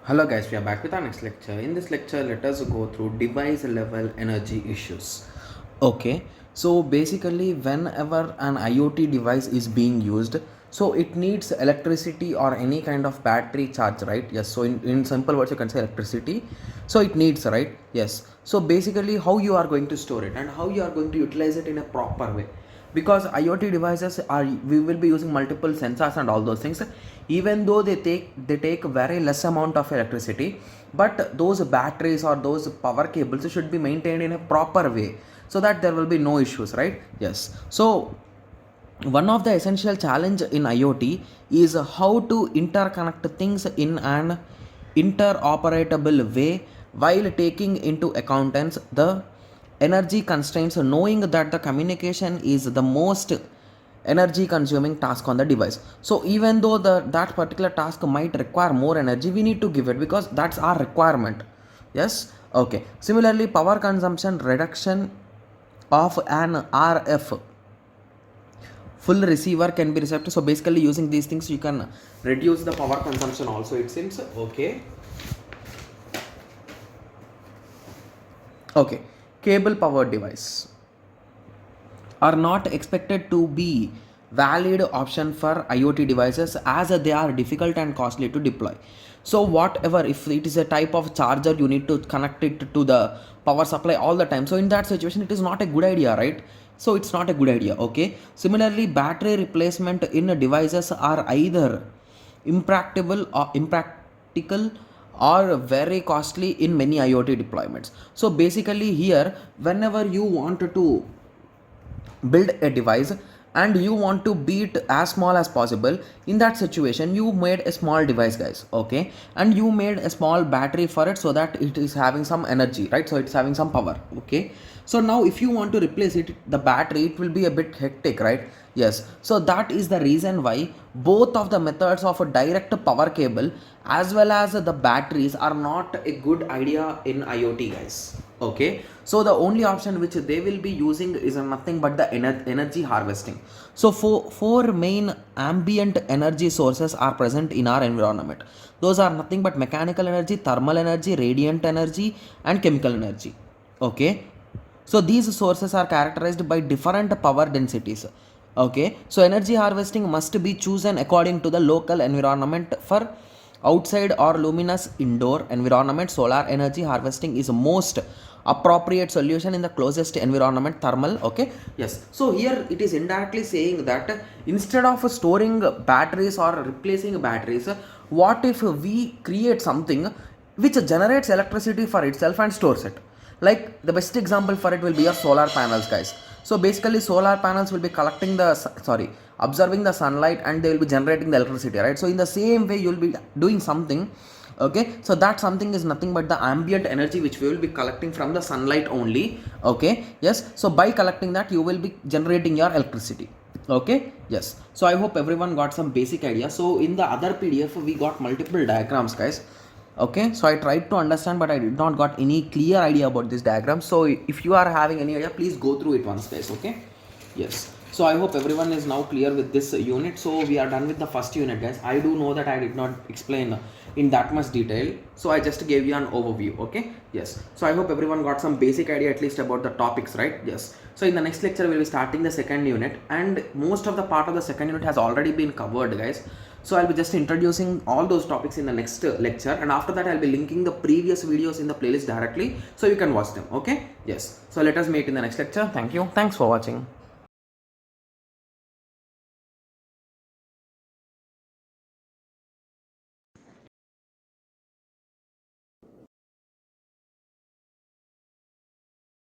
Hello guys, we are back with our next lecture. In this lecture, let us go through device level energy issues. Okay, so basically whenever an IoT device is being used, so it needs electricity or any kind of battery charge, right? Yes, so in simple words you can say electricity. So it needs, right? Yes. So basically how you are going to store it and how you are going to utilize it in a proper way, because IoT devices are, we will be using multiple sensors and all those things. Even though they take very less amount of electricity, but those batteries or those power cables should be maintained in a proper way so that there will be no issues, right? Yes. So one of the essential challenge in IoT is how to interconnect things in an interoperable way while taking into account the energy constraints, knowing that the communication is the most energy consuming task on the device. So even though that particular task might require more energy, we need to give it because that's our requirement. Yes. Okay, similarly power consumption reduction of an RF full receiver can be receptive. So basically using these things you can reduce the power consumption also, it seems. Okay, cable powered device are not expected to be valid option for IoT devices as they are difficult and costly to deploy. So whatever, if it is a type of charger, you need to connect it to the power supply all the time. So in that situation it is not a good idea, right? So it's not a good idea. Okay, similarly battery replacement in devices are either impractical or very costly in many IoT deployments. So basically here, whenever you want to build a device and you want to be it as small as possible, in that situation you made a small device, guys. Okay, and you made a small battery for it so that it is having some energy, right? So it's having some power. Okay, so now if you want to replace it, the battery, it will be a bit hectic, right? Yes. So that is the reason why both of the methods of a direct power cable as well as the batteries are not a good idea in IoT, guys. Okay, so the only option which they will be using is nothing but the energy harvesting. So four main ambient energy sources are present in our environment. Those are nothing but mechanical energy, thermal energy, radiant energy, and chemical energy. Okay, so these sources are characterized by different power densities. Okay, so energy harvesting must be chosen according to the local environment. For outside or luminous indoor environment, solar energy harvesting is most appropriate solution. In the closest environment, thermal. Okay, yes. So here it is indirectly saying that instead of storing batteries or replacing batteries, what if we create something which generates electricity for itself and stores it? Like the best example for it will be your solar panels, guys. So basically solar panels will be collecting the observing the sunlight and they will be generating the electricity, right? So in the same way you will be doing something. Okay, so that something is nothing but the ambient energy which we will be collecting from the sunlight only. Okay, yes. So by collecting that you will be generating your electricity. Okay, yes. So I hope everyone got some basic idea. So in the other PDF we got multiple diagrams, guys. Okay, so I tried to understand but I did not got any clear idea about this diagram. So if you are having any idea, please go through it once, guys. Okay, yes. So I hope everyone is now clear with this unit. So we are done with the first unit, guys. I do know that I did not explain in that much detail, so I just gave you an overview. Okay, yes. So I hope everyone got some basic idea at least about the topics, right? Yes. So in the next lecture we will be starting the second unit, and most of the part of the second unit has already been covered, guys. So I'll be just introducing all those topics in the next lecture, and after that I'll be linking the previous videos in the playlist directly so you can watch them. Okay, yes. So let us meet in the next lecture. Thank you. Thanks for watching.